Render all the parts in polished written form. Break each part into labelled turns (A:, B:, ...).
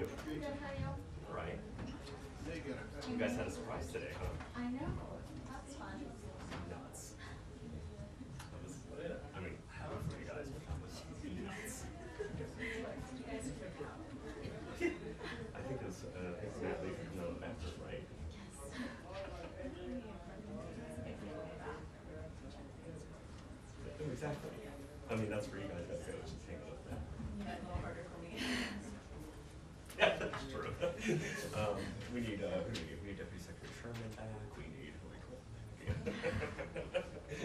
A: you?
B: Good, how are you?
A: Right. You guys had a surprise today, huh?
B: I know. That's fun.
A: Nuts. That was, I mean, good for you guys, but that was nuts. I think it was Natalie from the Masters, right? Oh, exactly. I mean, that's where you guys got to go, just hang out with them.
B: Yeah, a little harder for me.
A: Yeah, that's true. We need Deputy Secretary Sherman back. We need Hillary Clinton back.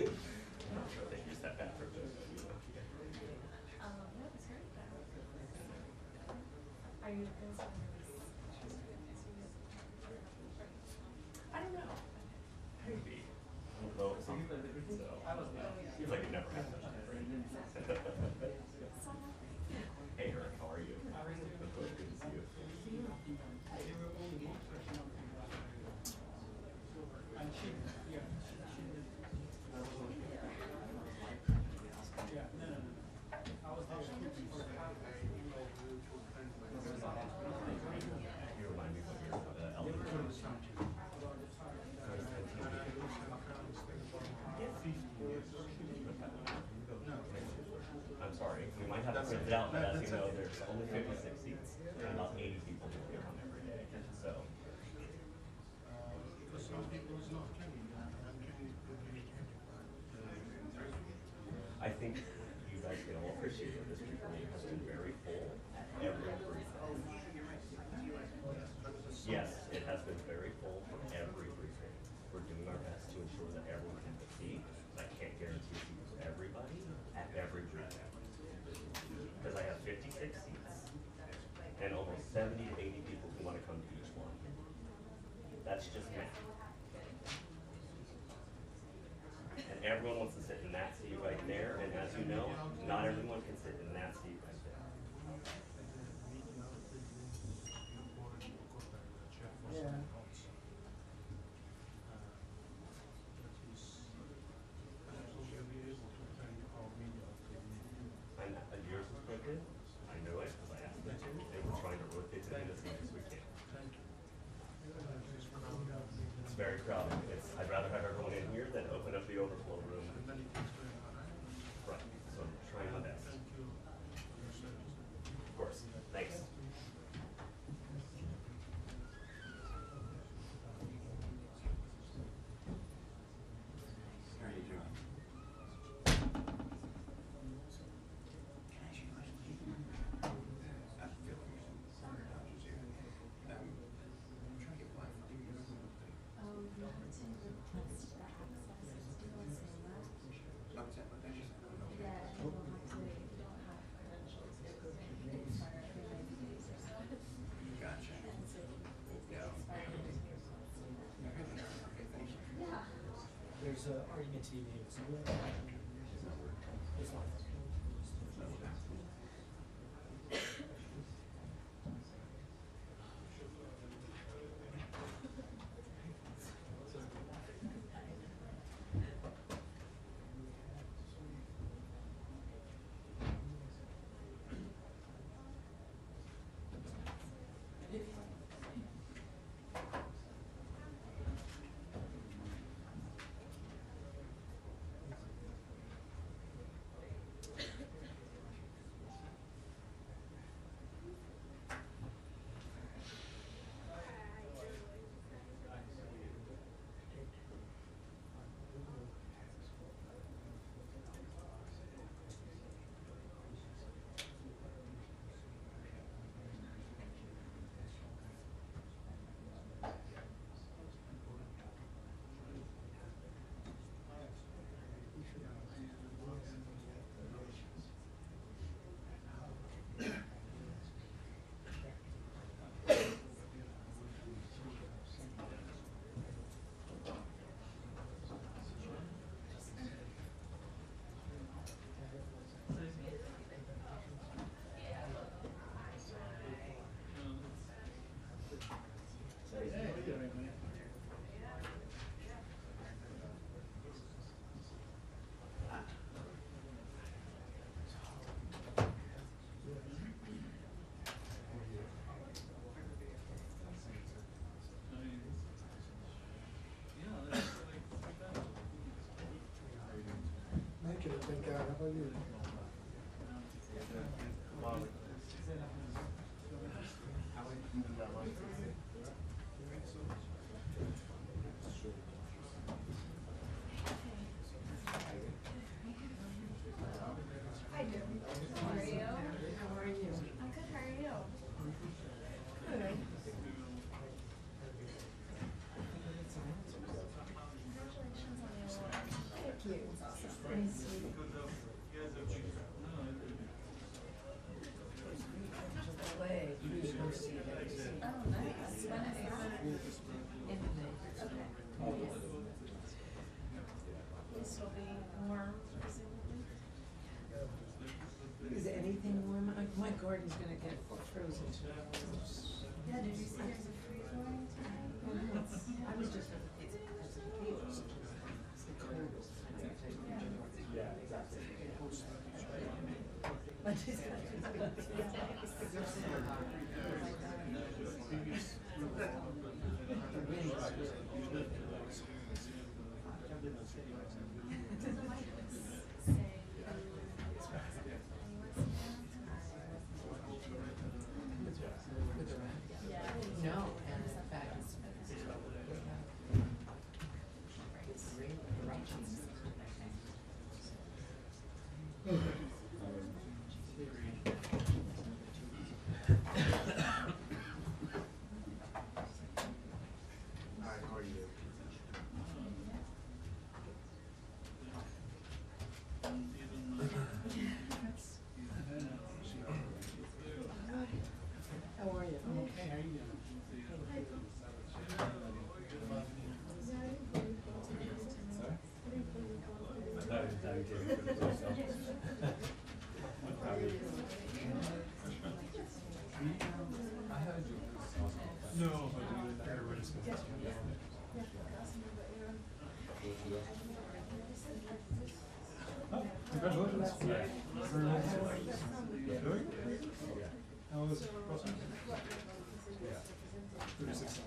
A: I'm not sure they use that bathroom, but
B: No, it's great. Are you guys on
A: I don't know. Maybe. I don't know. So, seems like it never happened. Hey, Eric, how are you? Good to see you. You remind me of your elementary. I'm sorry, we might have to print it out, but as you know, there's only 56 seats and about 80 people who can come every day. So I think you guys can all appreciate that this briefing has been very full every briefing. Yes, it has been very full for every briefing. We're doing our best to ensure that everyone has a seat. I can't guarantee seats for everybody at every briefing. Because I have 56 seats and almost 70 to 80 people who want to come to each one. That's just math. And everyone wants to sit in that seat right there, and as you know, not everyone can sit in that seat right there.
C: Yeah.
A: And yours was printed. I know it because I asked them to. They were trying to rotate it in as much as we can. It's very crowded. I'd rather have everyone in here than open up the overflow room. Right. So I'm trying my best. Of course. Thanks.
D: How are you doing? I'm feeling sorry about you. I'm trying to get blind for you.
B: Oh, you have to request the access to Spokeswoman.
D: Oh, is that what that is?
B: Yeah, and you'll have to, if you don't have credentials, they expire every 90 days or so.
D: Gotcha.
B: And so if they
D: Yeah.
B: expire,
D: Okay, thank you.
B: yeah.
C: There's an argument to be made. So it's not.
E: about you?
B: Hi, Jim. How are you? How are you? I'm good. How are you? Good. Congratulations on the award. Thank you. It's awesome. Very sweet.
F: Way, you should see it.
B: Oh, nice. When is that?
F: In the day.
B: Okay. Yes. This will be warm, presumably.
F: Is anything warm? My garden's gonna get frozen.
B: Yeah, did you see there's a freeze warning tonight?
F: I was just, it's the coldest.
A: Yeah, exactly.
F: But it's not just been the wind is really no, and in fact, it's great eruptions.
D: Hi, how are you?
F: How are you? I'm okay. How are you doing?
C: No, but everybody's going to. Oh, congratulations. Yeah. Very nice. Really? How was it? Awesome. 36 hours.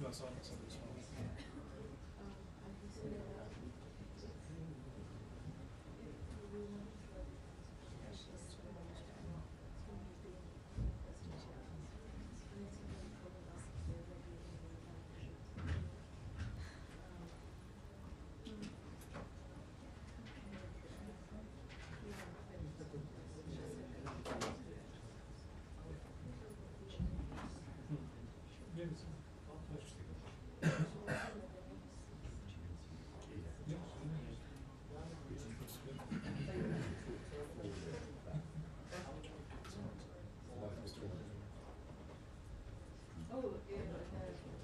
C: No, it's not. It's not.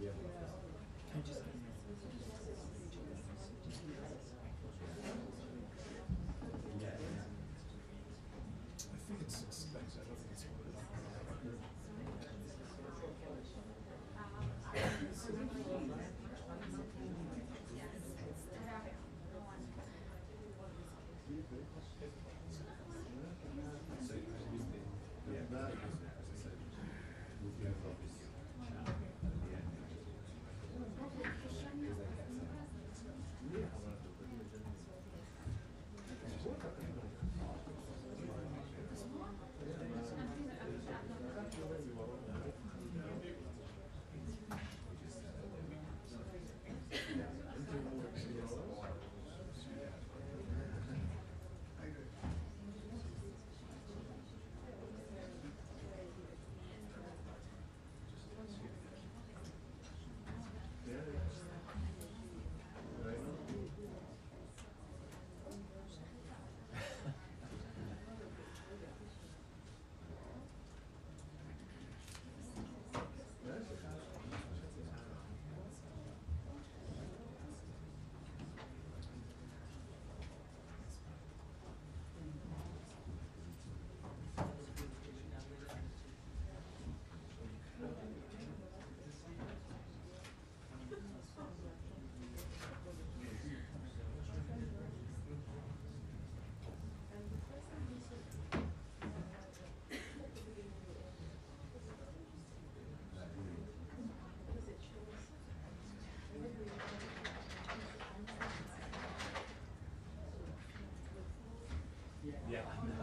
C: Yeah, it's interesting. I think it's 6 things. I don't think it's
A: Yeah, I know.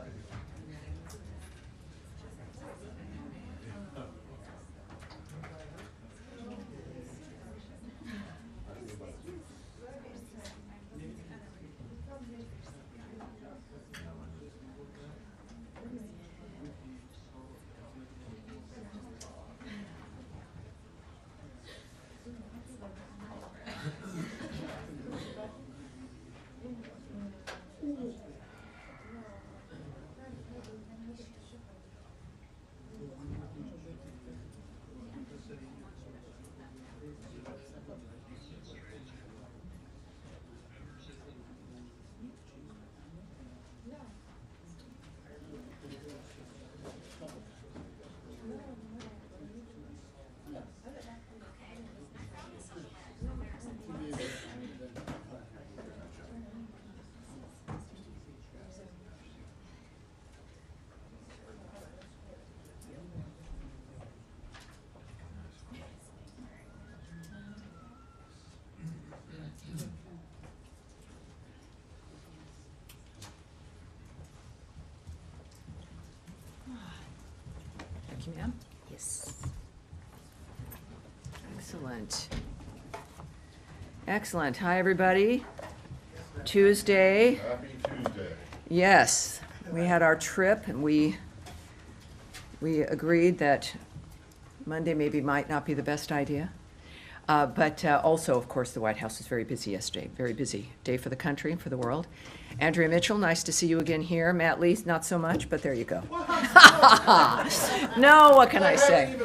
E: Thank you, ma'am. Yes. Excellent. Excellent. Hi, everybody. Tuesday.
G: Happy Tuesday.
E: Yes, we had our trip, and we agreed that Monday maybe might not be the best idea. But also, of course, the White House was very busy yesterday. Very busy day for the country and for the world. Andrea Mitchell, nice to see you again here. Matt Lee, not so much, but there you go. No, what can I say?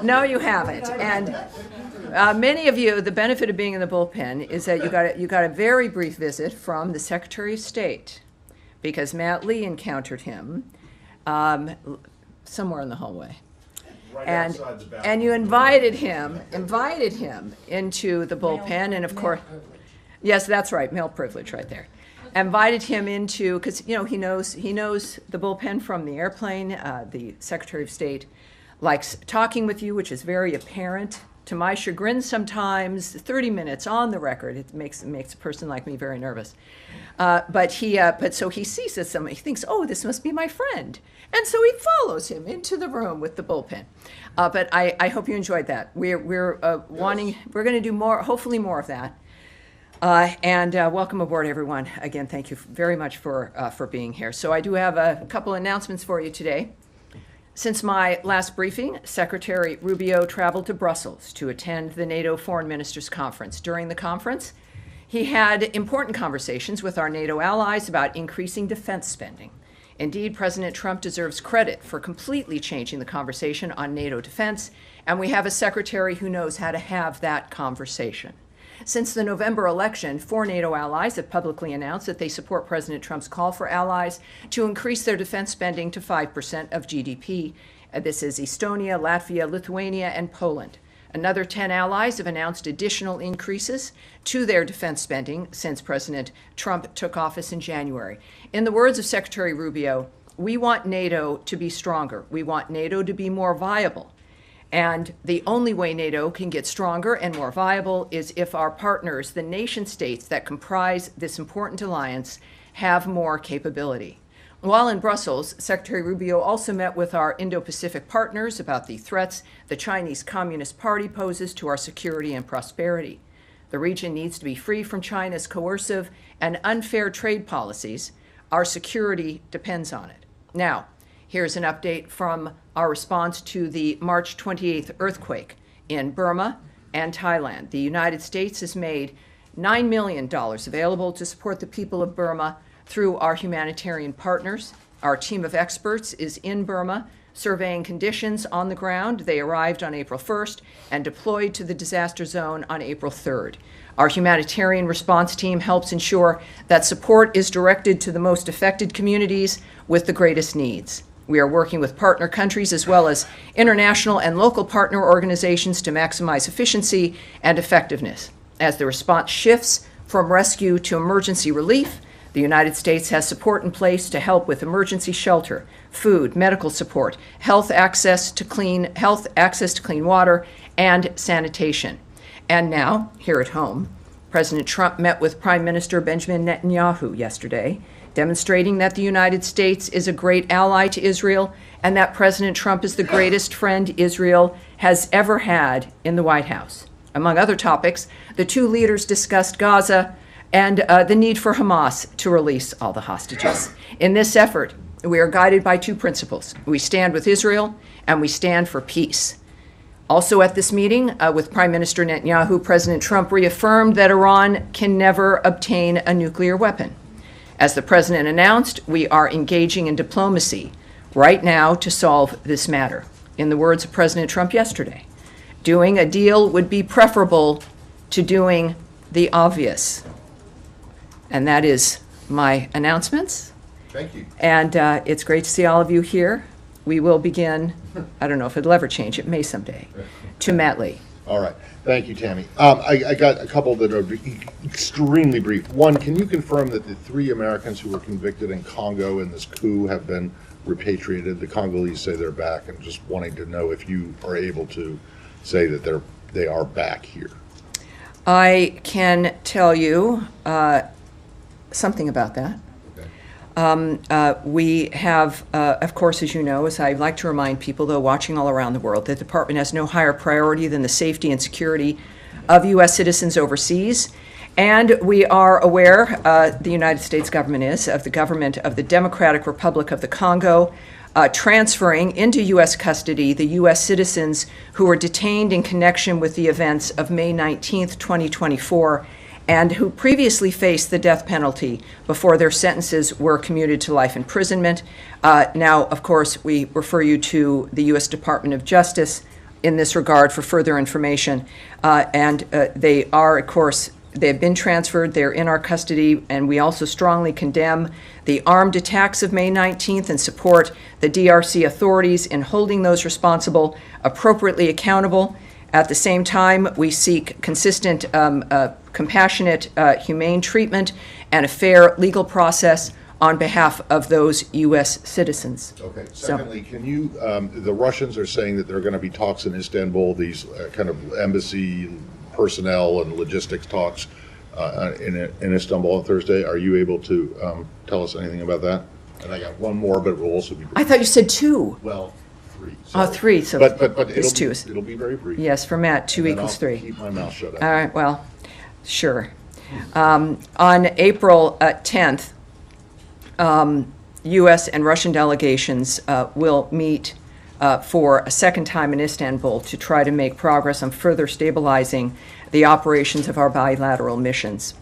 E: No, you haven't. And many of you, the benefit of being in the bullpen is that you got a very brief visit from the Secretary of State, because Matt Lee encountered him somewhere in the hallway.
G: Right
E: And,
G: outside the bathroom.
E: and you invited him into the bullpen, and of course, yes, that's right, male privilege right there. Invited him into, because he knows the bullpen from the airplane. The Secretary of State likes talking with you, which is very apparent. To my chagrin, sometimes 30 minutes on the record, it makes a person like me very nervous. But so he sees this, he thinks, oh, this must be my friend. And so he follows him into the room with the bullpen. But I hope you enjoyed that. We're going to do more, hopefully more of that. And welcome aboard, everyone. Again, thank you very much for being here. So I do have a couple announcements for you today. Since my last briefing, Secretary Rubio traveled to Brussels to attend the NATO Foreign Ministers Conference. During the conference, he had important conversations with our NATO allies about increasing defense spending. Indeed, President Trump deserves credit for completely changing the conversation on NATO defense, and we have a secretary who knows how to have that conversation. Since the November election, 4 NATO allies have publicly announced that they support President Trump's call for allies to increase their defense spending to 5% of GDP. This is Estonia, Latvia, Lithuania, and Poland. Another 10 allies have announced additional increases to their defense spending since President Trump took office in January. In the words of Secretary Rubio, we want NATO to be stronger. We want NATO to be more viable. And the only way NATO can get stronger and more viable is if our partners, the nation states that comprise this important alliance, have more capability. While in Brussels, Secretary Rubio also met with our Indo-Pacific partners about the threats the Chinese Communist Party poses to our security and prosperity. The region needs to be free from China's coercive and unfair trade policies. Our security depends on it. Now, here's an update from our response to the March 28th earthquake in Burma and Thailand. The United States has made $9 million available to support the people of Burma through our humanitarian partners. Our team of experts is in Burma, surveying conditions on the ground. They arrived on April 1st and deployed to the disaster zone on April 3rd. Our humanitarian response team helps ensure that support is directed to the most affected communities with the greatest needs. We are working with partner countries as well as international and local partner organizations to maximize efficiency and effectiveness. As the response shifts from rescue to emergency relief, the United States has support in place to help with emergency shelter, food, medical support, health access to clean water, and sanitation. And now, here at home, President Trump met with Prime Minister Benjamin Netanyahu yesterday demonstrating that the United States is a great ally to Israel and that President Trump is the greatest friend Israel has ever had in the White House. Among other topics, the two leaders discussed Gaza and the need for Hamas to release all the hostages. In this effort, we are guided by two principles. We stand with Israel and we stand for peace. Also at this meeting with Prime Minister Netanyahu, President Trump reaffirmed that Iran can never obtain a nuclear weapon. As the president announced, we are engaging in diplomacy right now to solve this matter. In the words of President Trump yesterday, doing a deal would be preferable to doing the obvious. And that is my announcements.
G: Thank you.
E: And it's great to see all of you here. We will begin, I don't know if it'll ever change, it may someday, to Matt Lee.
G: All right. Thank you, Tammy. I got a couple that are extremely brief. One, can you confirm that the 3 Americans who were convicted in Congo in this coup have been repatriated? The Congolese say they're back, and just wanting to know if you are able to say that they are back here.
E: I can tell you something about that. We have, of course, as you know, as I like to remind people, though, watching all around the world, the department has no higher priority than the safety and security of U.S. citizens overseas. And we are aware, the United States government is, of the government of the Democratic Republic of the Congo transferring into U.S. custody the U.S. citizens who were detained in connection with the events of May 19th, 2024, and who previously faced the death penalty before their sentences were commuted to life imprisonment. Now, of course, we refer you to the U.S. Department of Justice in this regard for further information. And they are, of course, they've been transferred, they're in our custody, and we also strongly condemn the armed attacks of May 19th and support the DRC authorities in holding those responsible appropriately accountable. At the same time, we seek consistent, compassionate, humane treatment and a fair legal process on behalf of those U.S. citizens.
G: Okay. Secondly, can you, the Russians are saying that there are going to be talks in Istanbul, these kind of embassy personnel and logistics talks in Istanbul on Thursday. Are you able to tell us anything about that? And I got one more, but it will also be brief.
E: I thought you said 2.
G: Well, 3.
E: Oh, 3, so
G: but
E: it's 2.
G: It'll be very brief.
E: Yes, for Matt, 2
G: And then
E: equals
G: I'll
E: 3.
G: keep my mouth shut.
E: All right, well, sure. On April 10th, U.S. and Russian delegations will meet for a second time in Istanbul to try to make progress on further stabilizing the operations of our bilateral missions.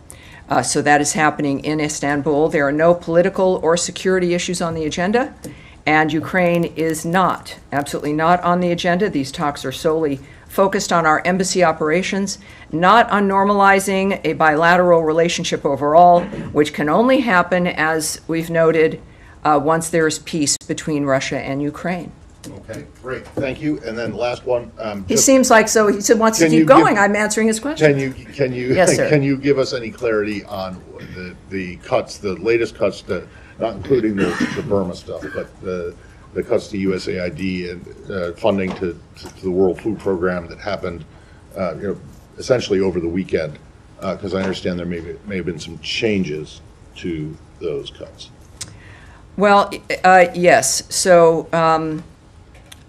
E: So that is happening in Istanbul. There are no political or security issues on the agenda, and Ukraine is not, absolutely not on the agenda. These talks are solely focused on our embassy operations, not on normalizing a bilateral relationship overall, which can only happen, as we've noted, once there is peace between Russia and Ukraine.
G: Okay, great. Thank you. And then last one.
E: He seems like, so he said wants to
G: Can you
E: keep going.
G: give-
E: I'm answering his question.
G: Yes, sir. Can you give us any clarity on the cuts, the latest cuts, not including the Burma stuff, but the cuts to USAID and funding to the World Food Program that happened, essentially over the weekend? Because I understand there may have been some changes to those cuts.
E: Well, yes. So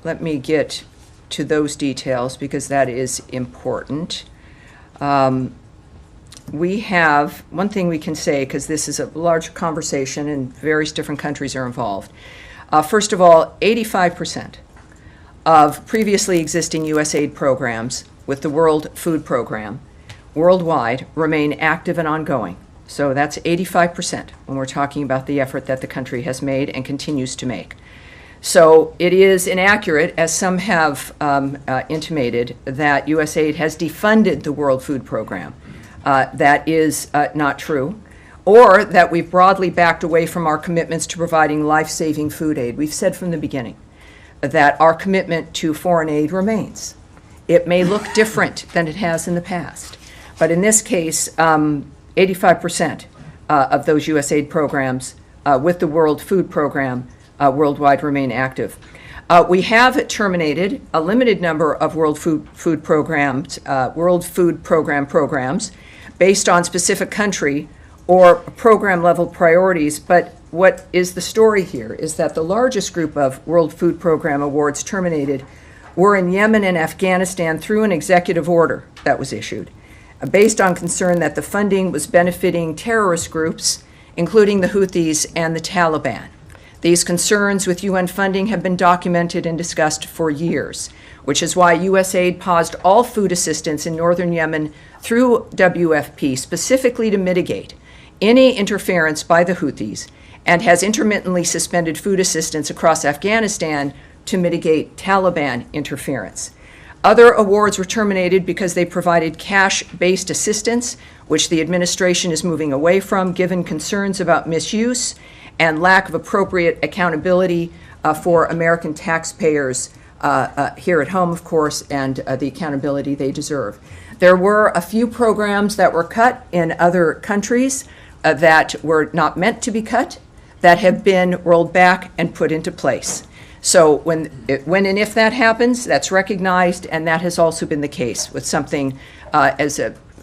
E: let me get to those details because that is important. We have, one thing we can say, because this is a large conversation and various different countries are involved. First of all, 85% of previously existing USAID programs with the World Food Program worldwide remain active and ongoing. So that's 85% when we're talking about the effort that the country has made and continues to make. So it is inaccurate, as some have intimated, that USAID has defunded the World Food Program. That is not true. Or that we've broadly backed away from our commitments to providing life-saving food aid. We've said from the beginning that our commitment to foreign aid remains. It may look different than it has in the past, but in this case, 85% of those USAID programs with the World Food Program worldwide remain active. We have terminated a limited number of World Food Program programs based on specific country or program level priorities, but what is the story here is that the largest group of World Food Program awards terminated were in Yemen and Afghanistan through an executive order that was issued, based on concern that the funding was benefiting terrorist groups, including the Houthis and the Taliban. These concerns with UN funding have been documented and discussed for years, which is why USAID paused all food assistance in northern Yemen through WFP specifically to mitigate any interference by the Houthis, and has intermittently suspended food assistance across Afghanistan to mitigate Taliban interference. Other awards were terminated because they provided cash-based assistance, which the administration is moving away from, given concerns about misuse and lack of appropriate accountability for American taxpayers here at home, of course, and the accountability they deserve. There were a few programs that were cut in other countries that were not meant to be cut, that have been rolled back and put into place. So when and if that happens, that's recognized, and that has also been the case with something as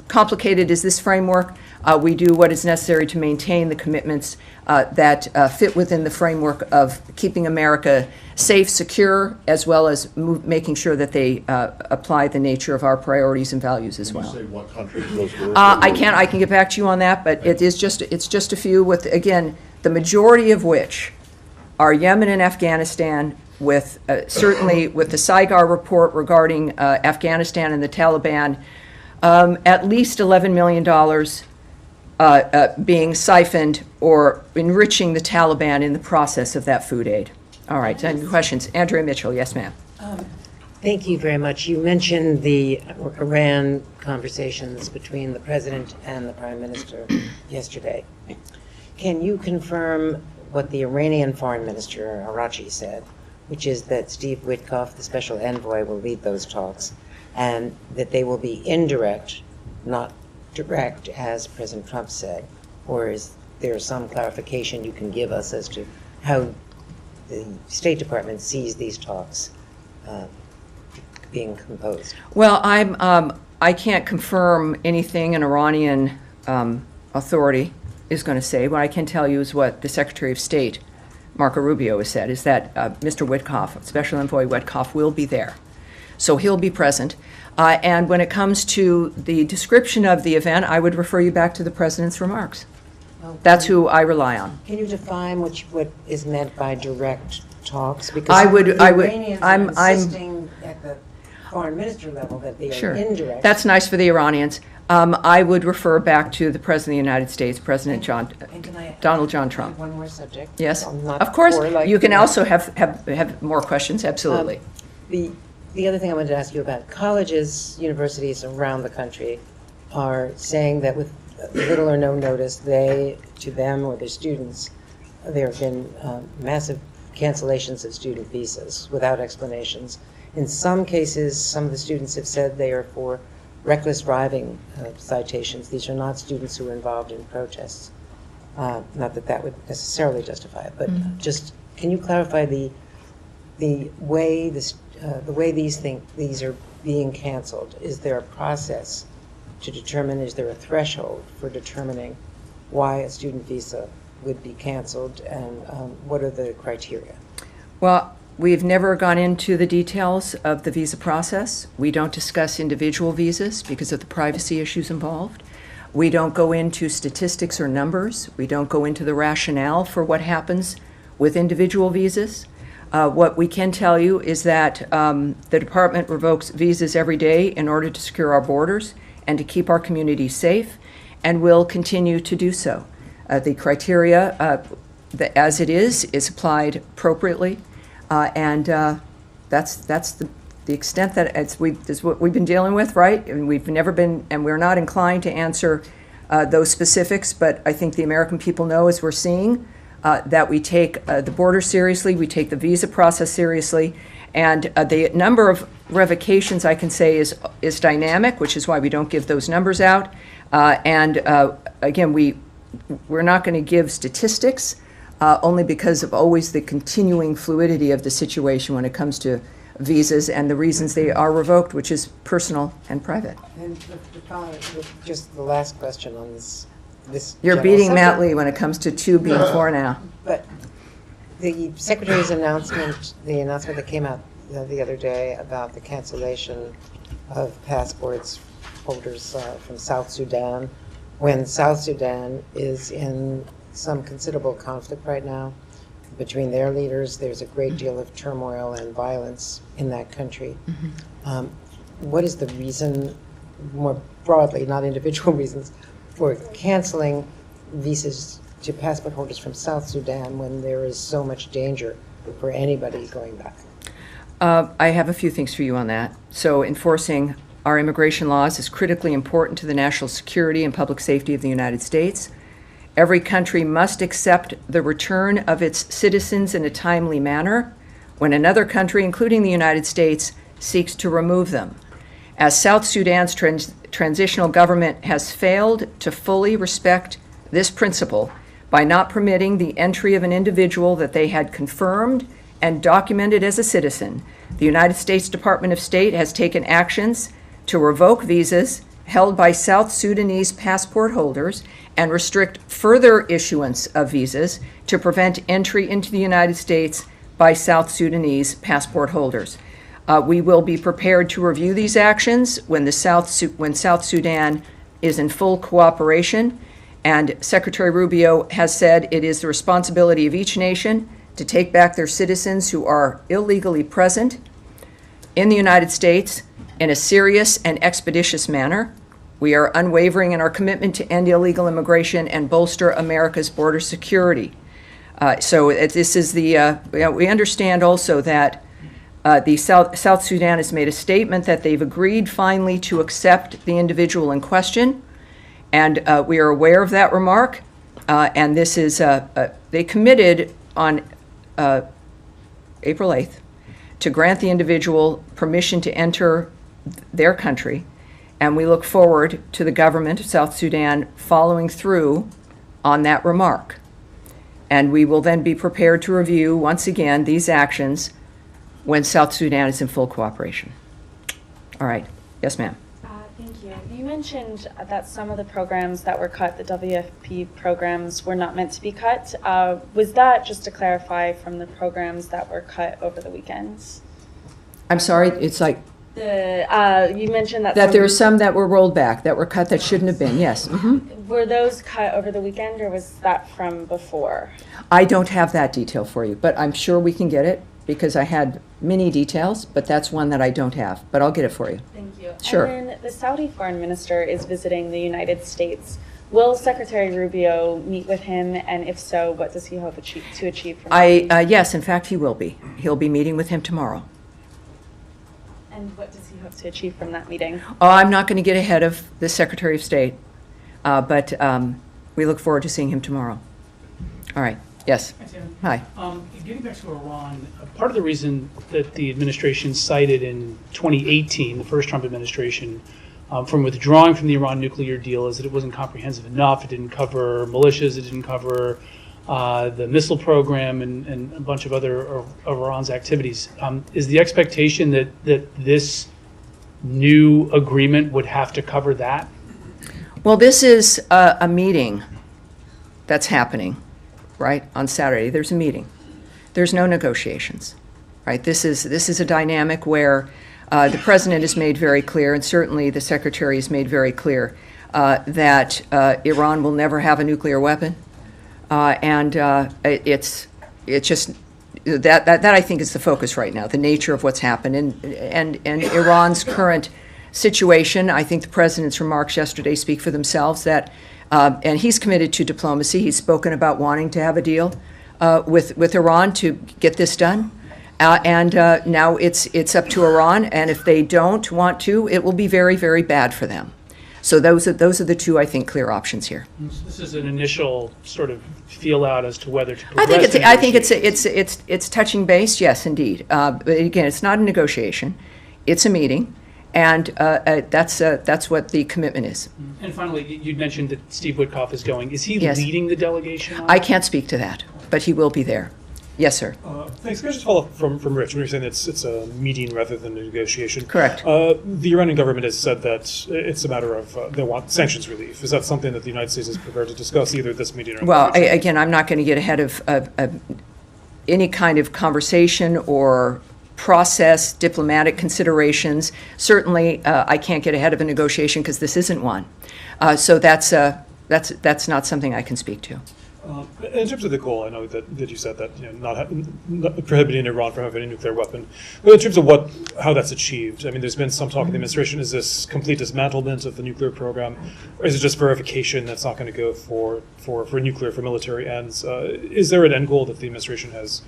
E: complicated as this framework. We do what is necessary to maintain the commitments that fit within the framework of keeping America safe, secure, as well as making sure that they apply the nature of our priorities and values as well.
G: Can you say what countries those were?
E: I can get back to you on that, but it's just a few, with, again, the majority of which are Yemen and Afghanistan, with certainly with the Saigar report regarding Afghanistan and the Taliban, at least $11 million being siphoned or enriching the Taliban in the process of that food aid. All right, any questions? Andrea Mitchell, yes, ma'am.
F: Thank you very much. You mentioned the Iran conversations between the President and the Prime Minister yesterday. Can you confirm what the Iranian Foreign Minister, Arachi, said, which is that Steve Witkoff, the Special Envoy, will lead those talks, and that they will be indirect, not direct, as President Trump said? Or is there some clarification you can give us as to how the State Department sees these talks being composed?
E: Well, I can't confirm anything an Iranian authority is going to say. What I can tell you is what the Secretary of State, Marco Rubio, has said, is that Mr. Witkoff, Special Envoy Witkoff, will be there. So he'll be present. And when it comes to the description of the event, I would refer you back to the President's remarks.
F: Well,
E: That's who I rely on.
F: Can you define what is meant by direct talks? Because
E: I would-
F: the
E: I would-
F: Iranians
E: I'm-
F: are insisting at the foreign minister level that they are
E: Sure.
F: indirect.
E: That's nice for the Iranians. I would refer back to the President of the United States, President
F: And can I
E: Donald John
F: add
E: Trump.
F: one more subject?
E: Yes,
F: I'm not
E: of course.
F: for, like,
E: You can also have more questions, absolutely.
F: The other thing I wanted to ask you about, colleges, universities around the country are saying that with little or no notice, to them or their students, there have been massive cancellations of student visas without explanations. In some cases, some of the students have said they are for reckless driving citations. These are not students who are involved in protests. Not that that would necessarily justify it, but just can you clarify the way these are being canceled? Is there a process to determine? Is there a threshold for determining why a student visa would be canceled, and what are the criteria?
E: Well, we've never gone into the details of the visa process. We don't discuss individual visas because of the privacy issues involved. We don't go into statistics or numbers. We don't go into the rationale for what happens with individual visas. What we can tell you is that the department revokes visas every day in order to secure our borders and to keep our communities safe, and will continue to do so. The criteria, as it is applied appropriately, and that's the extent that is what we've been dealing with, right? And we've never been, and we're not inclined to answer those specifics, but I think the American people know, as we're seeing, that we take the border seriously, we take the visa process seriously, and the number of revocations, I can say, is dynamic, which is why we don't give those numbers out. And again, we're not going to give statistics, only because of always the continuing fluidity of the situation when it comes to visas and the reasons they are revoked, which is personal and private.
F: And just the last question on this this.
E: You're
F: general
E: beating Matt
F: subject.
E: Lee when it comes to 2 being 4 now.
F: But the Secretary's announcement, the announcement that came out the other day about the cancellation of passports holders from South Sudan, when South Sudan is in some considerable conflict right now between their leaders. There's a great deal of turmoil and violence in that country. What is the reason, more broadly, not individual reasons, for canceling visas to passport holders from South Sudan when there is so much danger for anybody going back?
E: I have a few things for you on that. So enforcing our immigration laws is critically important to the national security and public safety of the United States. Every country must accept the return of its citizens in a timely manner when another country, including the United States, seeks to remove them. As South Sudan's transitional government has failed to fully respect this principle by not permitting the entry of an individual that they had confirmed and documented as a citizen, the United States Department of State has taken actions to revoke visas held by South Sudanese passport holders and restrict further issuance of visas to prevent entry into the United States by South Sudanese passport holders. We will be prepared to review these actions when South Sudan is in full cooperation, and Secretary Rubio has said it is the responsibility of each nation to take back their citizens who are illegally present in the United States in a serious and expeditious manner. We are unwavering in our commitment to end illegal immigration and bolster America's border security. This is the, we understand also that the South Sudan has made a statement that they've agreed finally to accept the individual in question, and we are aware of that remark. And this is, they committed on April 8th to grant the individual permission to enter their country, and we look forward to the government of South Sudan following through on that remark. And we will then be prepared to review, once again, these actions when South Sudan is in full cooperation. All right. Yes, ma'am.
H: Thank you. You mentioned that some of the programs that were cut, the WFP programs, were not meant to be cut. Was that, just to clarify, from the programs that were cut over the weekends?
E: I'm sorry, it's like
H: You mentioned that
E: there are some that were rolled back, that were cut that shouldn't have been, yes.
H: Were those cut over the weekend, or was that from before?
E: I don't have that detail for you, but I'm sure we can get it because I had many details, but that's one that I don't have, but I'll get it for you.
H: Thank you.
E: Sure.
H: And then the Saudi foreign minister is visiting the United States. Will Secretary Rubio meet with him, and if so, what does he hope to achieve from that?
E: Yes, in fact, he will be. He'll be meeting with him tomorrow.
H: And what does he hope to achieve from that meeting?
E: Oh, I'm not going to get ahead of the Secretary of State, but we look forward to seeing him tomorrow. All right. Yes.
C: Hi, Tammy.
E: Hi.
C: Getting back to Iran, part of the reason that the administration cited in 2018, the first Trump administration, from withdrawing from the Iran nuclear deal is that it wasn't comprehensive enough. It didn't cover militias. It didn't cover the missile program and a bunch of other of Iran's activities. Is the expectation that this new agreement would have to cover that?
E: Well, this is a meeting that's happening, right, on Saturday. There's a meeting. There's no negotiations, right? This is a dynamic where the president has made very clear, and certainly the secretary has made very clear, that Iran will never have a nuclear weapon. It's just that I think is the focus right now, the nature of what's happened and Iran's current situation. I think the president's remarks yesterday speak for themselves. That and he's committed to diplomacy. He's spoken about wanting to have a deal with Iran to get this done. Now it's up to Iran, and if they don't want to, it will be very, very bad for them. So those are the two, I think, clear options here.
C: This is an initial sort of feel out as to whether to
E: I
C: progress.
E: think it's touching base. Yes, indeed. But again, it's not a negotiation; it's a meeting, and that's what the commitment is.
C: And finally, you mentioned that Steve Witkoff is going. Is he
E: Yes.
C: leading the delegation?
E: I can't speak to that, but he will be there. Yes, sir.
I: Thanks. Can I just follow up from Rich when you're saying it's a meeting rather than a negotiation?
E: Correct.
I: The Iranian government has said that it's a matter of they want sanctions relief. Is that something that the United States is prepared to discuss either at this meeting or in
E: Well,
I: the future?
E: again, I'm not going to get ahead of any kind of conversation or process, diplomatic considerations. Certainly, I can't get ahead of a negotiation because this isn't one. So that's not something I can speak to.
I: In terms of the goal, I know that you said that not prohibiting Iran from having a nuclear weapon. But in terms of how that's achieved, I mean, there's been some talk in the administration. Is this complete dismantlement of the nuclear program, or is it just verification that's not going to go for nuclear for military ends? Is there an end goal that the administration has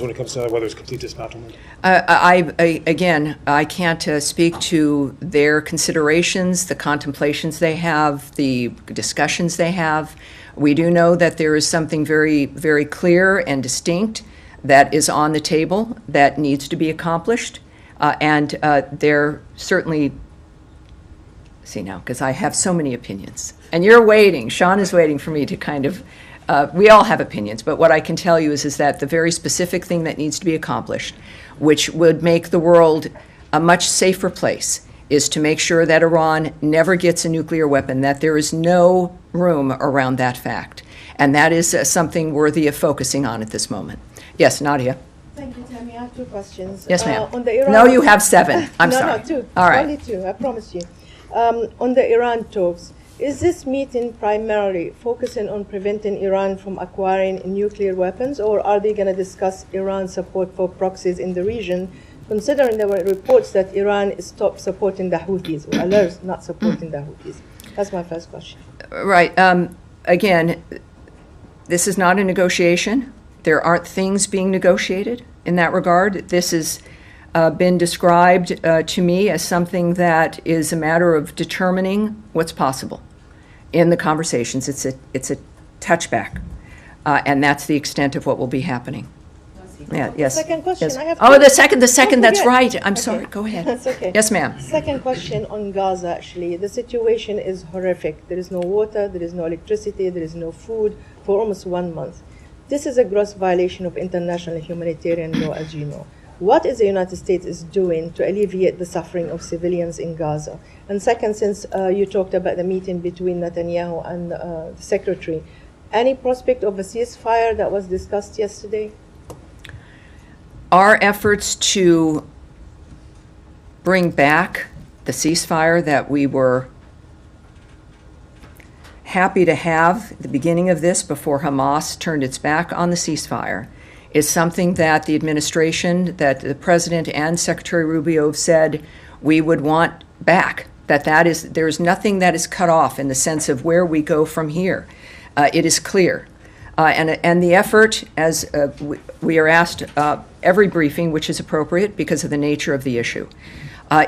I: when it comes to whether it's complete dismantlement?
E: I can't speak to their considerations, the contemplations they have, the discussions they have. We do know that there is something very, very clear and distinct that is on the table that needs to be accomplished. And they're certainly, see now, because I have so many opinions. And you're waiting, Sean is waiting for me to kind of, we all have opinions, but what I can tell you is that the very specific thing that needs to be accomplished, which would make the world a much safer place, is to make sure that Iran never gets a nuclear weapon, that there is no room around that fact. And that is something worthy of focusing on at this moment. Yes, Nadia?
J: Thank you, Tammy. I have two questions.
E: Yes, ma'am.
J: On the Iran
E: No, you have 7. I'm
J: no,
E: sorry.
J: No, 2.
E: All right.
J: Only 2, I promise you. On the Iran talks, is this meeting primarily focusing on preventing Iran from acquiring nuclear weapons, or are they going to discuss Iran's support for proxies in the region, considering there were reports that Iran stopped supporting the Houthis, or alerts not supporting the Houthis? That's my first question.
E: Right. Again, this is not a negotiation. There aren't things being negotiated in that regard. This has been described to me as something that is a matter of determining what's possible in the conversations. It's a touchback, and that's the extent of what will be happening. Yeah, yes.
J: Second question.
E: Yes.
J: I have
E: Oh,
J: two.
E: the second, that's
J: forget.
E: right. I'm
J: Okay.
E: sorry. Go ahead.
J: That's okay.
E: Yes, ma'am.
J: Second question on Gaza, actually. The situation is horrific. There is no water, there is no electricity, there is no food for almost 1 month. This is a gross violation of international humanitarian law, as you know. What is the United States is doing to alleviate the suffering of civilians in Gaza? And second, since you talked about the meeting between Netanyahu and the secretary, any prospect of a ceasefire that was discussed yesterday?
E: Our efforts to bring back the ceasefire that we were happy to have at the beginning of this, before Hamas turned its back on the ceasefire, is something that the administration, that the president and Secretary Rubio have said we would want back. There's nothing that is cut off in the sense of where we go from here. It is clear. And the effort, as we are asked every briefing, which is appropriate because of the nature of the issue,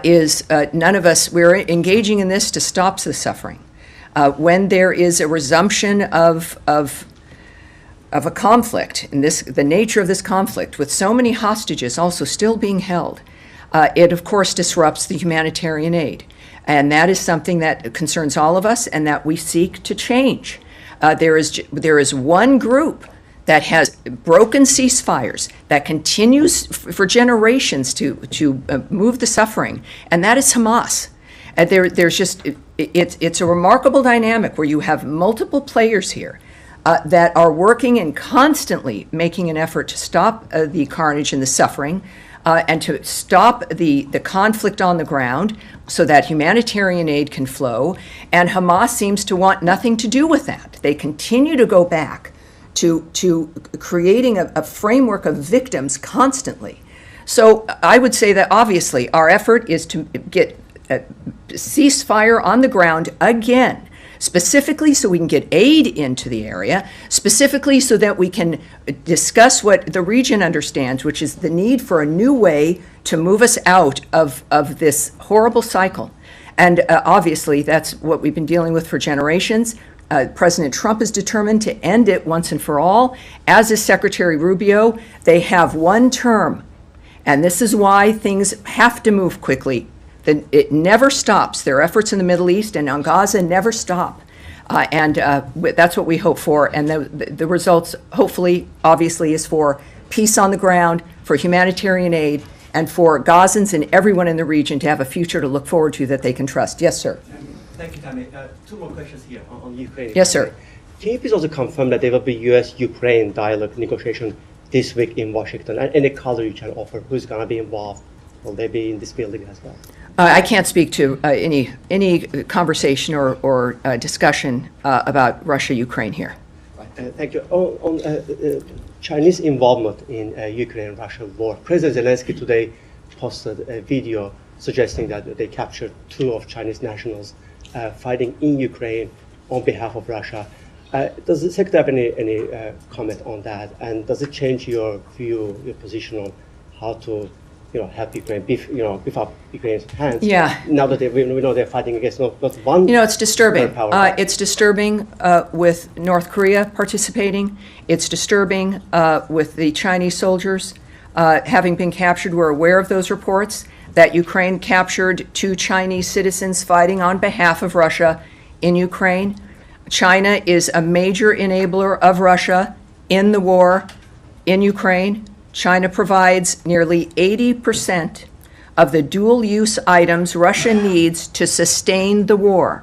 E: is none of us, we're engaging in this to stop the suffering. When there is a resumption of a conflict, and the nature of this conflict, with so many hostages also still being held, it of course disrupts the humanitarian aid. And that is something that concerns all of us and that we seek to change. There is one group that has broken ceasefires, that continues for generations to move the suffering, and that is Hamas. It's a remarkable dynamic where you have multiple players here that are working and constantly making an effort to stop the carnage and the suffering, and to stop the conflict on the ground so that humanitarian aid can flow. And Hamas seems to want nothing to do with that. They continue to go back to creating a framework of victims constantly. So I would say that obviously our effort is to get a ceasefire on the ground again, specifically so we can get aid into the area, specifically so that we can discuss what the region understands, which is the need for a new way to move us out of this horrible cycle. And obviously, that's what we've been dealing with for generations. President Trump is determined to end it once and for all, as is Secretary Rubio. They have one term, and this is why things have to move quickly. It never stops. Their efforts in the Middle East and on Gaza never stop. And that's what we hope for. And the results, hopefully, obviously, is for peace on the ground, for humanitarian aid, and for Gazans and everyone in the region to have a future to look forward to that they can trust. Yes, sir.
K: Thank you, Tammy. Two more questions here on Ukraine.
E: Yes, sir.
K: Can you please also confirm that there will be U.S.-Ukraine dialogue negotiation this week in Washington? And any color you can offer, who's going to be involved? Will they be in this building as well?
E: I can't speak to any conversation or discussion about Russia-Ukraine here.
K: Thank you. On Chinese involvement in Ukraine-Russia war, President Zelensky today posted a video suggesting that they captured 2 of Chinese nationals fighting in Ukraine on behalf of Russia. Does the Secretary have any comment on that? And does it change your view, your position on how to help Ukraine beef up Ukraine's hands?
E: Yeah.
K: Now that we know they're fighting against not one.
E: It's disturbing.
K: Power.
E: It's disturbing with North Korea participating. It's disturbing with the Chinese soldiers having been captured. We're aware of those reports that Ukraine captured 2 Chinese citizens fighting on behalf of Russia in Ukraine. China is a major enabler of Russia in the war in Ukraine. China provides nearly 80% of the dual-use items Russia needs to sustain the war.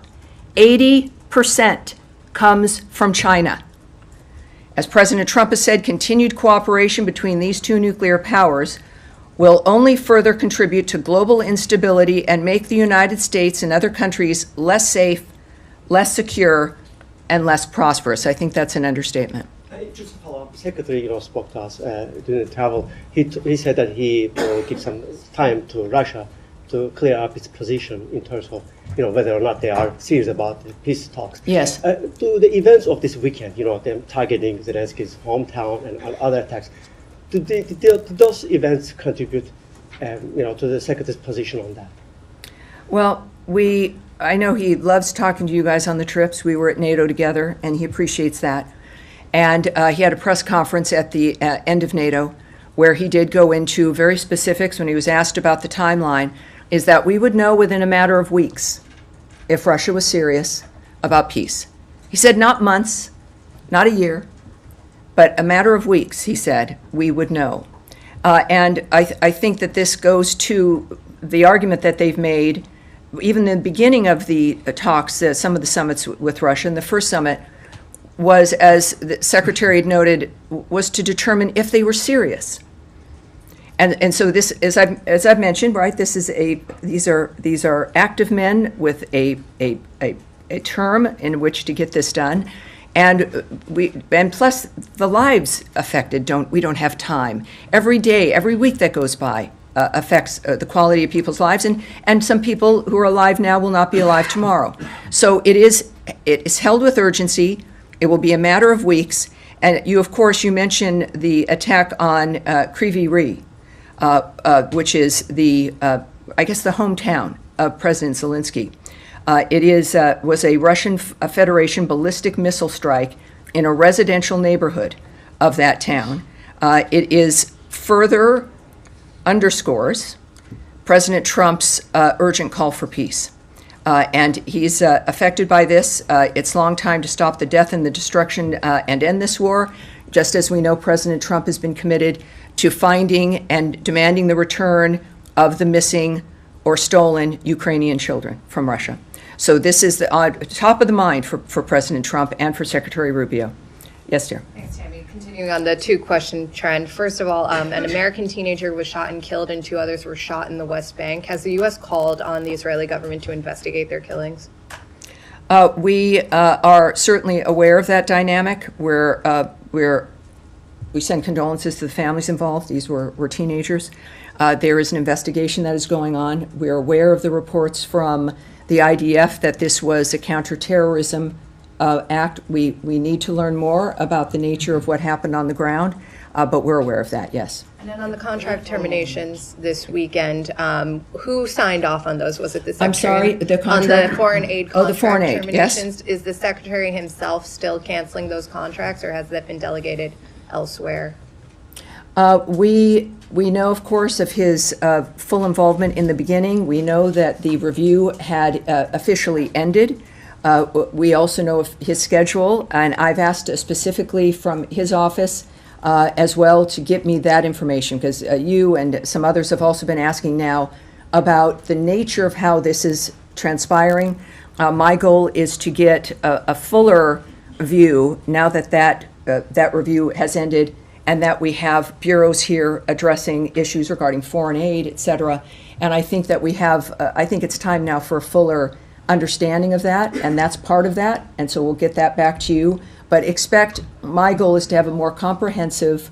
E: 80% comes from China. As President Trump has said, continued cooperation between these 2 nuclear powers will only further contribute to global instability and make the United States and other countries less safe, less secure, and less prosperous. I think that's an understatement.
K: Just to follow up, Secretary spoke to us during the travel. He said that he will give some time to Russia to clear up its position in terms of whether or not they are serious about the peace talks.
E: Yes.
K: To the events of this weekend, them targeting Zelensky's hometown and other attacks, do those events contribute to the Secretary's position on that?
E: Well, I know he loves talking to you guys on the trips. We were at NATO together, and he appreciates that. And he had a press conference at the end of NATO where he did go into very specifics when he was asked about the timeline, is that we would know within a matter of weeks if Russia was serious about peace. He said not months, not a year, but a matter of weeks, he said, we would know. And I think that this goes to the argument that they've made, even in the beginning of the talks, some of the summits with Russia, and the first summit was, as the Secretary had noted, was to determine if they were serious. And so this, as I've mentioned, right, these are active men with a term in which to get this done. And plus the lives affected we don't have time. Every day, every week that goes by affects the quality of people's lives, and some people who are alive now will not be alive tomorrow. So it is held with urgency. It will be a matter of weeks. And you, of course, you mentioned the attack on Kryvyi Rih, which is I guess the hometown of President Zelensky. It was a Russian Federation ballistic missile strike in a residential neighborhood of that town. It is further underscores President Trump's urgent call for peace. And he's affected by this. It's long time to stop the death and the destruction and end this war, just as we know President Trump has been committed to finding and demanding the return of the missing or stolen Ukrainian children from Russia. So this is the top of the mind for President Trump and for Secretary Rubio. Yes, dear.
L: Thanks, Tammy. Continuing on the 2-question trend. First of all, an American teenager was shot and killed and 2 others were shot in the West Bank. Has the U.S. called on the Israeli government to investigate their killings?
E: We are certainly aware of that dynamic. We send condolences to the families involved. These were teenagers. There is an investigation that is going on. We're aware of the reports from the IDF that this was a counterterrorism act. We need to learn more about the nature of what happened on the ground, but we're aware of that, yes.
L: And then on the contract terminations this weekend, who signed off on those? Was it the Secretary?
E: I'm sorry, the contract?
L: On the foreign aid contract
E: the foreign aid,
L: terminations,
E: yes.
L: Is the Secretary himself still canceling those contracts, or has that been delegated elsewhere?
E: We know, of course, of his full involvement in the beginning. We know that the review had officially ended. We also know of his schedule, and I've asked specifically from his office as well to get me that information, because you and some others have also been asking now about the nature of how this is transpiring. My goal is to get a fuller view now that that review has ended, and that we have bureaus here addressing issues regarding foreign aid, et cetera. And I think that we have, I think it's time now for a fuller understanding of that, and that's part of that, and so we'll get that back to you. But expect, my goal is to have a more comprehensive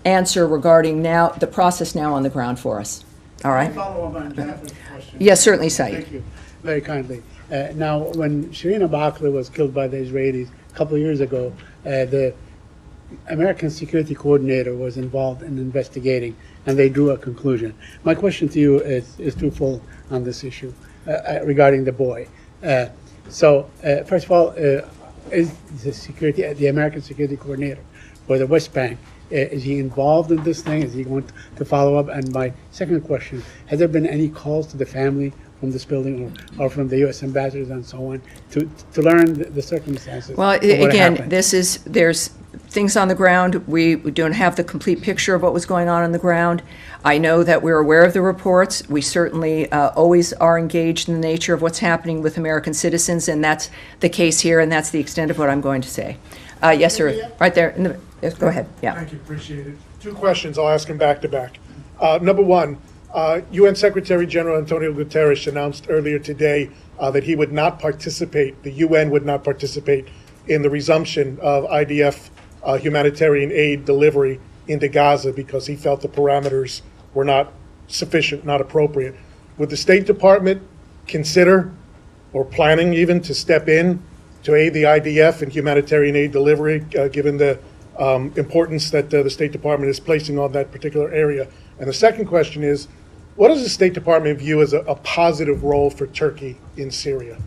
E: answer regarding now, the process now on the ground for us. All right?
M: Follow up on Jennifer's question.
E: Yes, certainly, Saeed.
M: Thank you very kindly. Now, when Shireen Abu Akleh was killed by the Israelis a couple of years ago, the American security coordinator was involved in investigating, and they drew a conclusion. My question to you is twofold on this issue regarding the boy. First of all, is the American security coordinator for the West Bank, is he involved in this thing? Is he going to follow up? And my second question, has there been any calls to the family from this building or from the U.S. ambassadors and so on to learn the circumstances?
E: Well, again, there's things on the ground. We don't have the complete picture of what was going on the ground. I know that we're aware of the reports. We certainly always are engaged in the nature of what's happening with American citizens, and that's the case here, and that's the extent of what I'm going to say. Yes, sir. Right there. Yes, go ahead. Yeah.
N: Thank you. Appreciate it. Two questions. I'll ask them back to back. Number one, UN Secretary General Antonio Guterres announced earlier today that he would not participate, the UN would not participate in the resumption of IDF humanitarian aid delivery into Gaza because he felt the parameters were not sufficient, not appropriate. Would the State Department consider, or planning even, to step in to aid the IDF in humanitarian aid delivery, given the importance that the State Department is placing on that particular area? And the second question is, what does the State Department view as a positive role for Turkey in Syria?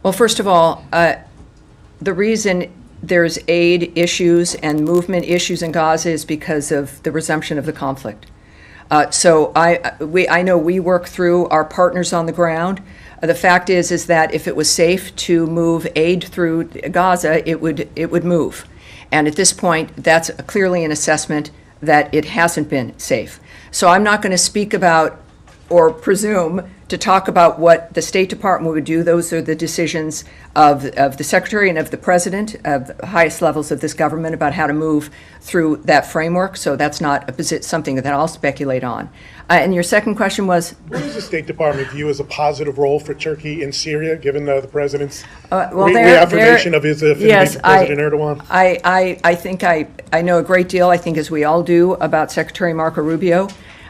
E: Well, first of all, the reason there's aid issues and movement issues in Gaza is because of the resumption of the conflict. So I know we work through our partners on the ground. The fact is that if it was safe to move aid through Gaza, it would move. And at this point, that's clearly an assessment that it hasn't been safe. So I'm not going to speak about or presume to talk about what the State Department would do. Those are the decisions of the Secretary and of the President, of the highest levels of this government, about how to move through that framework. So that's not something that I'll speculate on. And your second question was? What
N: does the State Department view as a positive role for Turkey in Syria, given the President's reaffirmation of his affinity to President Erdogan?
E: I think I know a great deal, I think as we all do, about Secretary Marco Rubio,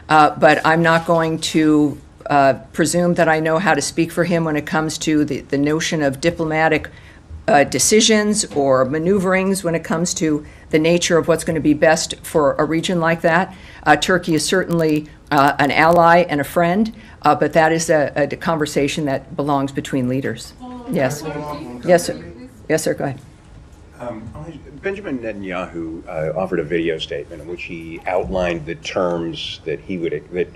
E: but I'm not going to presume that I know how to speak for him when it comes to the notion of diplomatic decisions or maneuverings when it comes to the nature of what's going to be best for a region like that. Turkey is certainly an ally and a friend, but that is a conversation that belongs between leaders. Yes. Yes, sir. Yes, sir. Go ahead.
O: Benjamin Netanyahu offered a video statement in which he outlined the terms that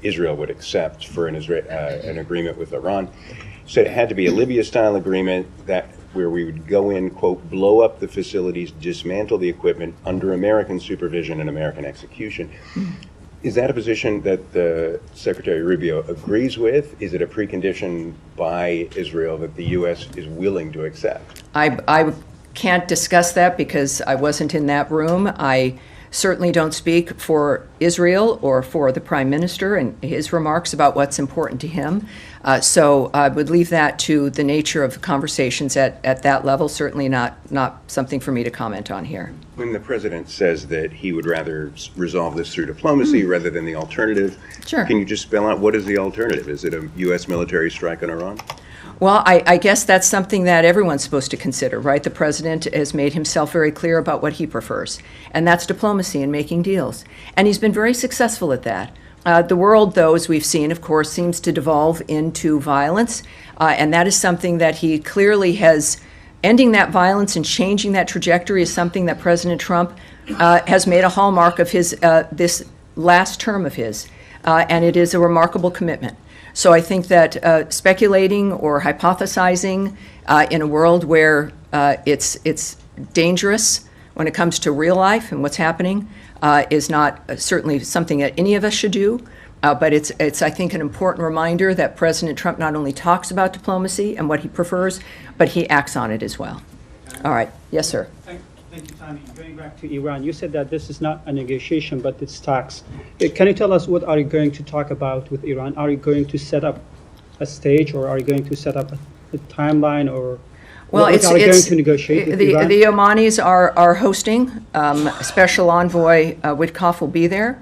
O: Israel would accept for an agreement with Iran. He said it had to be a Libya-style agreement where we would go in, quote, blow up the facilities, dismantle the equipment under American supervision and American execution. Is that a position that Secretary Rubio agrees with? Is it a precondition by Israel that the U.S. is willing to accept?
E: I can't discuss that because I wasn't in that room. I certainly don't speak for Israel or for the Prime Minister and his remarks about what's important to him. So I would leave that to the nature of conversations at that level, certainly not something for me to comment on here.
O: When the President says that he would rather resolve this through diplomacy rather than the alternative,
E: sure.
O: Can you just spell out what is the alternative? Is it a U.S. military strike on Iran?
E: Well, I guess that's something that everyone's supposed to consider, right? The President has made himself very clear about what he prefers, and that's diplomacy and making deals. And he's been very successful at that. The world, though, as we've seen, of course, seems to devolve into violence, and that is something that he clearly has. Ending that violence and changing that trajectory is something that President Trump has made a hallmark of his this last term of his, and it is a remarkable commitment. So I think that speculating or hypothesizing in a world where it's dangerous when it comes to real life and what's happening, is not certainly something that any of us should do. But it's, I think, an important reminder that President Trump not only talks about diplomacy and what he prefers, but he acts on it as well. All right. Yes, sir.
P: Thank you, Tammy. Going back to Iran, you said that this is not a negotiation, but it's talks. Can you tell us what are you going to talk about with Iran? Are you going to set up a stage, or are you going to set up a timeline, or
E: well,
P: what are you going to negotiate with Iran?
E: The Omanis are hosting. Special Envoy Witkoff will be there.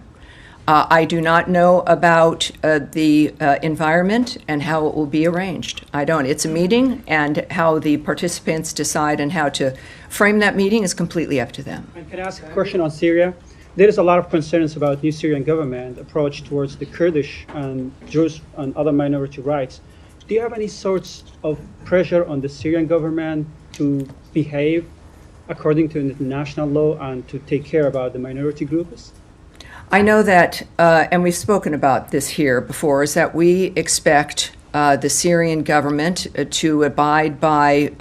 E: I do not know about the environment and how it will be arranged. I don't. It's a meeting, and how the participants decide and how to frame that meeting is completely up to them.
P: And can I ask a question on Syria? There is a lot of concerns about new Syrian government approach towards the Kurdish and Jews and other minority rights. Do you have any sorts of pressure on the Syrian government to behave according to international law and to take care about the minority groups?
E: I know that, and we've spoken about this here before, is that we expect the Syrian government to abide by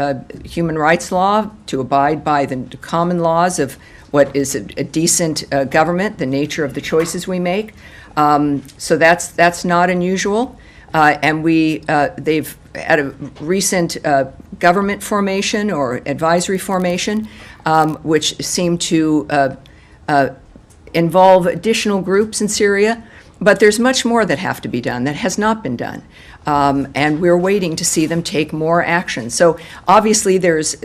E: human rights law, to abide by the common laws of what is a decent government, the nature of the choices we make. So that's not unusual. And they've had a recent government formation or advisory formation, which seemed to involve additional groups in Syria, but there's much more that have to be done that has not been done, and we're waiting to see them take more action. So obviously there's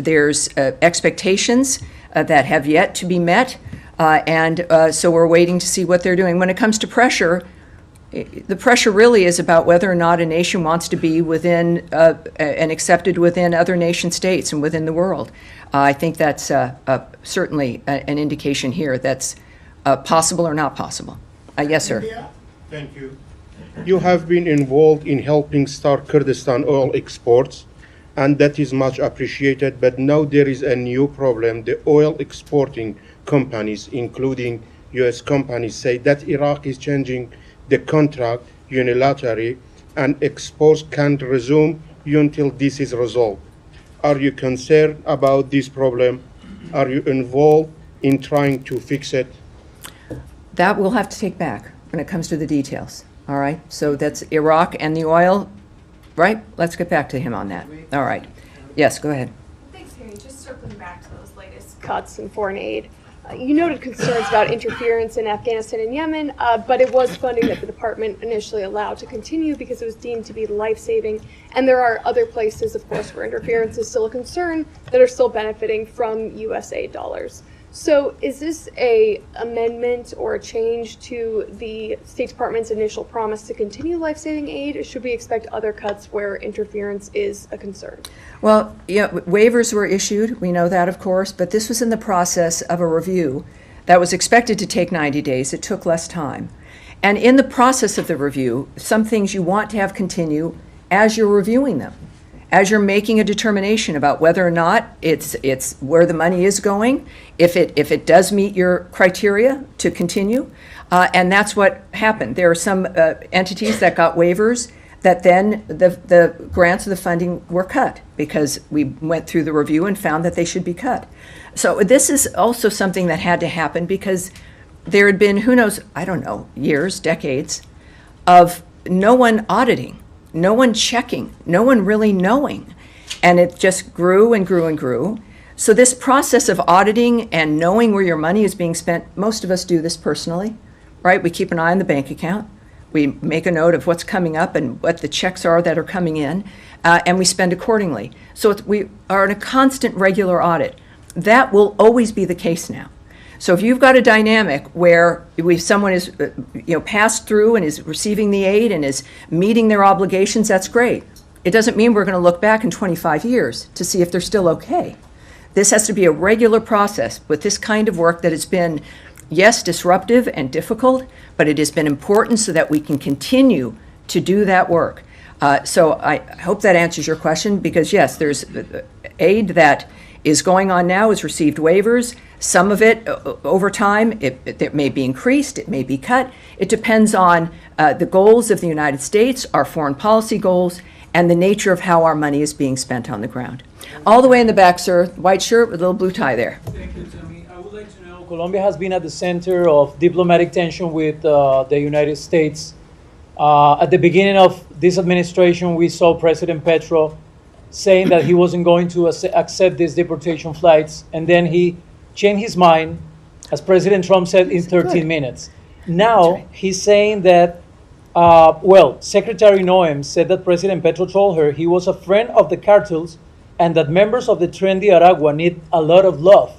E: expectations that have yet to be met, and so we're waiting to see what they're doing. When it comes to pressure, the pressure really is about whether or not a nation wants to be within and accepted within other nation states and within the world. I think that's certainly an indication here that's possible or not possible. Yes, sir.
Q: Thank you. You have been involved in helping start Kurdistan oil exports, and that is much appreciated. But now there is a new problem. The oil exporting companies, including U.S. companies, say that Iraq is changing the contract unilaterally, and exports can't resume until this is resolved. Are you concerned about this problem? Are you involved in trying to fix it?
E: That we'll have to take back when it comes to the details. All right. So that's Iraq and the oil, right? Let's get back to him on that. All right. Yes, go ahead.
B: Thanks, Harry. Just circling back to those latest cuts in foreign aid. You noted concerns about interference in Afghanistan and Yemen, but it was funding that the department initially allowed to continue because it was deemed to be life-saving. And there are other places, of course, where interference is still a concern that are still benefiting from U.S. aid dollars. So is this a amendment or a change to the State Department's initial promise to continue life-saving aid, or should we expect other cuts where interference is a concern?
E: Well, yeah, waivers were issued. We know that, of course, but this was in the process of a review that was expected to take 90 days. It took less time. And in the process of the review, some things you want to have continue as you're reviewing them, as you're making a determination about whether or not it's where the money is going, if it does meet your criteria to continue, and that's what happened. There are some entities that got waivers that then the grants of the funding were cut because we went through the review and found that they should be cut. So this is also something that had to happen because there had been, who knows, I don't know, years, decades of no one auditing, no one checking, no one really knowing. And it just grew and grew and grew. So this process of auditing and knowing where your money is being spent, most of us do this personally, right? We keep an eye on the bank account. We make a note of what's coming up and what the checks are that are coming in, and we spend accordingly. So we are in a constant regular audit. That will always be the case now. So if you've got a dynamic where someone is passed through and is receiving the aid and is meeting their obligations, that's great. It doesn't mean we're going to look back in 25 years to see if they're still okay. This has to be a regular process with this kind of work that has been, yes, disruptive and difficult, but it has been important so that we can continue to do that work. So I hope that answers your question because, yes, there's aid that is going on now, has received waivers. Some of it over time, it may be increased, it may be cut. It depends on the goals of the United States, our foreign policy goals, and the nature of how our money is being spent on the ground. All the way in the back, sir, white shirt with a little blue tie there.
P: Thank you, Tammy. I would like to know,
R: Colombia has been at the center of diplomatic tension with the United States. At the beginning of this administration, we saw President Petro saying that he wasn't going to accept these deportation flights, and then he changed his mind, as President Trump said, in 13 minutes. Now he's saying that, Secretary Noem said that President Petro told her he was a friend of the cartels and that members of the Tren de Aragua need a lot of love.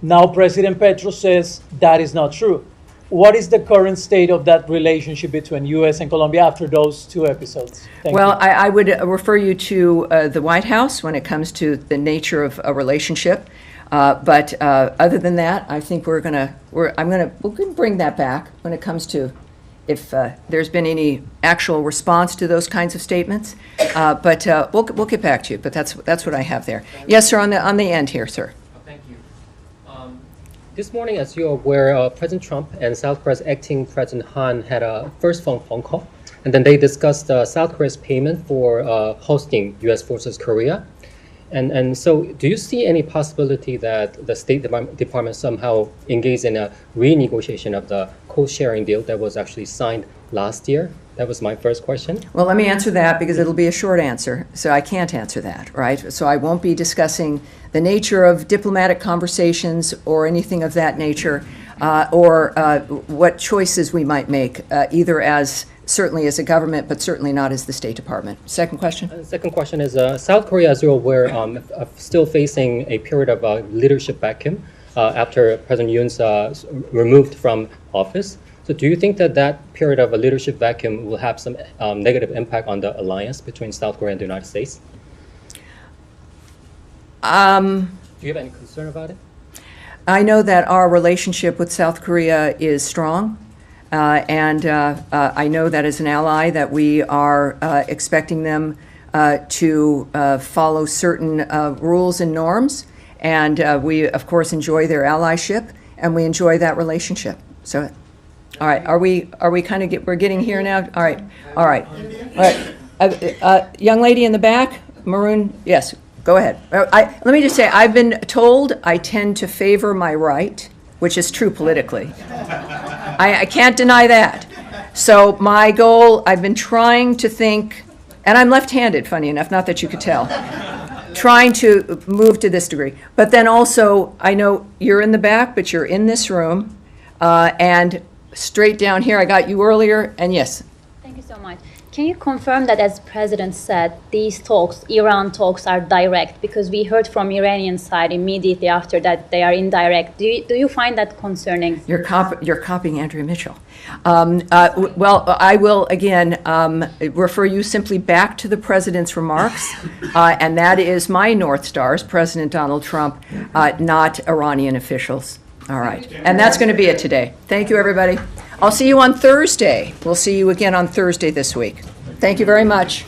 R: Now President Petro says that is not true. What is the current state of that relationship between U.S. and Colombia after those two episodes? Thank you.
E: I would refer you to the White House when it comes to the nature of a relationship. But other than that, I think we're gonna bring that back when it comes to if there's been any actual response to those kinds of statements. But we'll get back to you. But that's what I have there. Yes, sir. On the end here, sir.
S: Thank you. This morning, as you're aware, President Trump and South Korea's acting President Han had a first phone call, and then they discussed South Korea's payment for hosting U.S. forces Korea. And so do you see any possibility that the State Department somehow engaged in a renegotiation of the co-sharing deal that was actually signed last year? That was my first question.
E: Well, let me answer that because it'll be a short answer. So I can't answer that, right? So I won't be discussing the nature of diplomatic conversations or anything of that nature, or what choices we might make, either certainly as a government, but certainly not as the State Department. Second question?
S: Second question is, South Korea, as you're aware, still facing a period of leadership vacuum after President Yoon's removed from office. So do you think that period of a leadership vacuum will have some negative impact on the alliance between South Korea and the United States? Do you have any concern about it?
E: I know that our relationship with South Korea is strong. And I know that as an ally that we are expecting them to follow certain rules and norms. And we, of course, enjoy their allyship and we enjoy that relationship. So, all right, are we kind of we're getting here now? All right. Young lady in the back, maroon, yes, go ahead. Let me just say, I've been told I tend to favor my right, which is true politically. I can't deny that. So my goal, I've been trying to think, and I'm left-handed, funny enough, not that you could tell, trying to move to this degree. But then also, I know you're in the back, but you're in this room, and straight down here, I got you earlier, and yes.
T: Thank you so much. Can you confirm that, as President said, these talks, Iran talks, are direct? Because we heard from Iranian side immediately after that they are indirect. Do you find that concerning?
E: You're copying Andrea Mitchell. Well, I will, again, refer you simply back to the President's remarks, and that is my North Stars, President Donald Trump, not Iranian officials. All right. And that's going to be it today. Thank you, everybody. I'll see you on Thursday. We'll see you again on Thursday this week. Thank you very much.